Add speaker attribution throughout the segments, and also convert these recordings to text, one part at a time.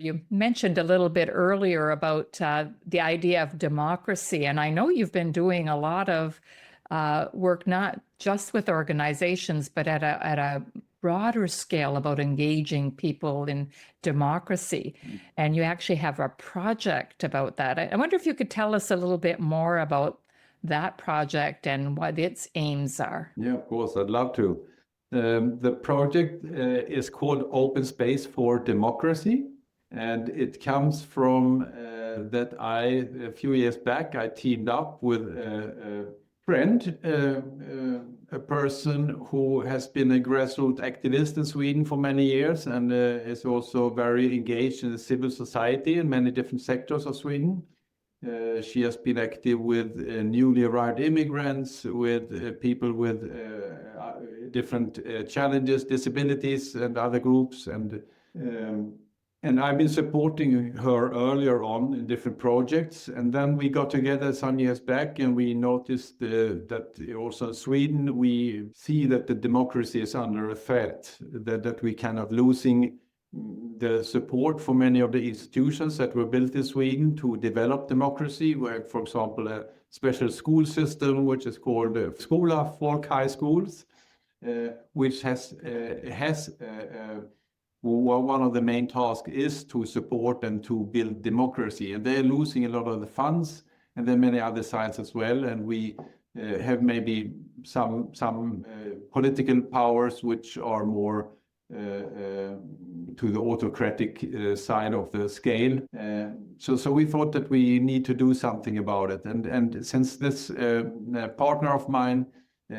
Speaker 1: You mentioned a little bit earlier about the idea of democracy, and I know you've been doing a lot of work, not just with organizations, but at a broader scale about engaging people in democracy. And you actually have a project about that. I wonder if you could tell us a little bit more about that project and what its aims are.
Speaker 2: Yeah, of course, I'd love to. The project is called Open Space for Democracy, and it comes from that a few years back, I teamed up with a friend, a person who has been a grassroots activist in Sweden for many years and is also very engaged in the civil society in many different sectors of Sweden. She has been active with newly arrived immigrants, with people with different challenges, disabilities, and other groups. And I've been supporting her earlier on in different projects. And then we got together some years back and we noticed that also in Sweden, we see that the democracy is under a threat, that we kind of losing the support for many of the institutions that were built in Sweden to develop democracy, where, for example, a special school system, which is called Skola Folk High Schools, which has one of the main tasks is to support and to build democracy. And they're losing a lot of the funds, and there are many other sides as well. And we have maybe some political powers which are more to the autocratic side of the scale. So we thought that we need to do something about it. And since this partner of mine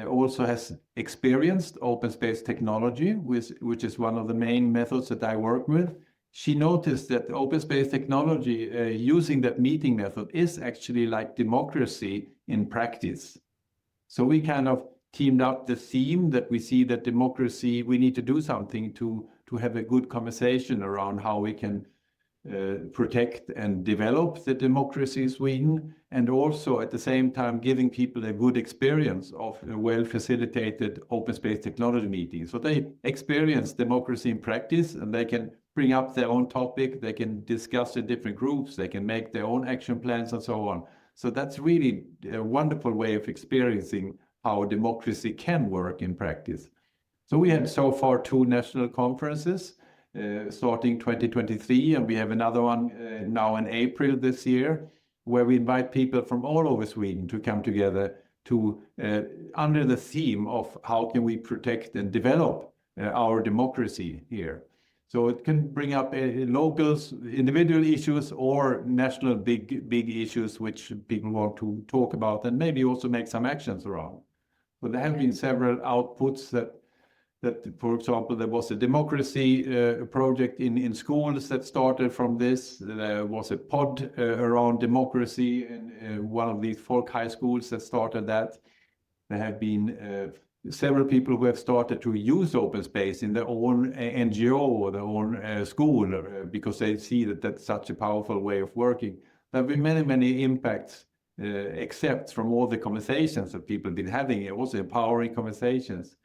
Speaker 2: also has experienced open space technology, which is one of the main methods that I work with, she noticed that open space technology using that meeting method is actually like democracy in practice. So we kind of teamed up the theme that we see that democracy, we need to do something to have a good conversation around how we can protect and develop the democracy in Sweden, and also at the same time giving people a good experience of a well-facilitated open space technology meeting. So they experience democracy in practice and they can bring up their own topic, they can discuss in different groups, they can make their own action plans and so on. So that's really a wonderful way of experiencing how democracy can work in practice. So we had so far 2 national conferences starting 2023, and we have another one now in April this year, where we invite people from all over Sweden to come together to under the theme of how can we protect and develop our democracy here. So it can bring up locals, individual issues, or national big issues which people want to talk about and maybe also make some actions around. But there have been several outputs that, for example, there was a democracy project in schools that started from this. There was a pod around democracy in one of these folk high schools that started that. There have been several people who have started to use open space in their own NGO or their own school because they see that that's such a powerful way of working. There have been many impacts. Except from all the conversations that people have been having, also empowering conversations.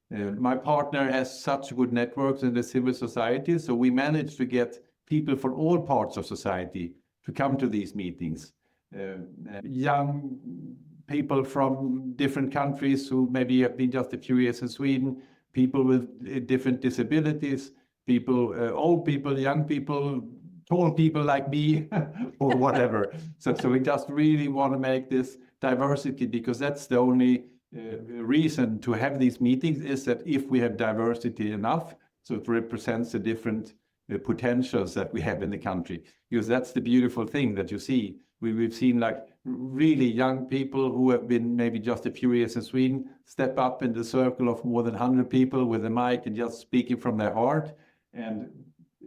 Speaker 2: My partner has such good networks in the civil society, so we managed to get people from all parts of society to come to these meetings. Young people from different countries who maybe have been just a few years in Sweden, people with different disabilities, people, old people, young people, tall people like me or whatever. So we just really want to make this diversity, because that's the only reason to have these meetings, is that if we have diversity enough, so it represents the different potentials that we have in the country. Because that's the beautiful thing that you see. We've seen like really young people who have been maybe just a few years in Sweden step up in the circle of more than 100 people with a mic and just speaking from their heart. And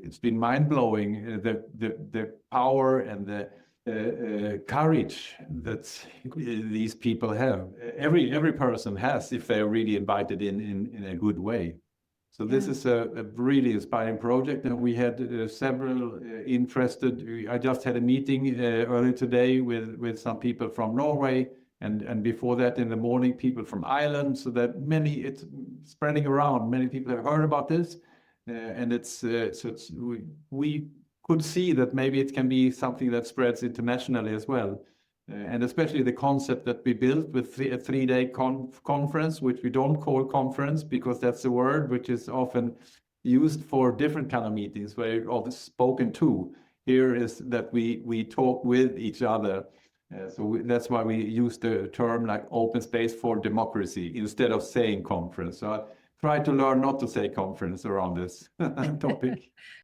Speaker 2: it's been mind-blowing, the power and the courage that these people have. Every person has, if they're really invited in a good way. So this is a really inspiring project, and we had several interested. I just had a meeting earlier today with some people from Norway, and before that in the morning, people from Ireland. So that it's spreading around. Many people have heard about this. And we could see that maybe it can be something that spreads internationally as well. And especially the concept that we built with a 3-day conference, which we don't call conference because that's a word which is often used for different kind of meetings where you're often spoken to. Here is that we talk with each other. That's why we use the term like open space for democracy instead of saying conference. So I try to learn not to say conference around this topic.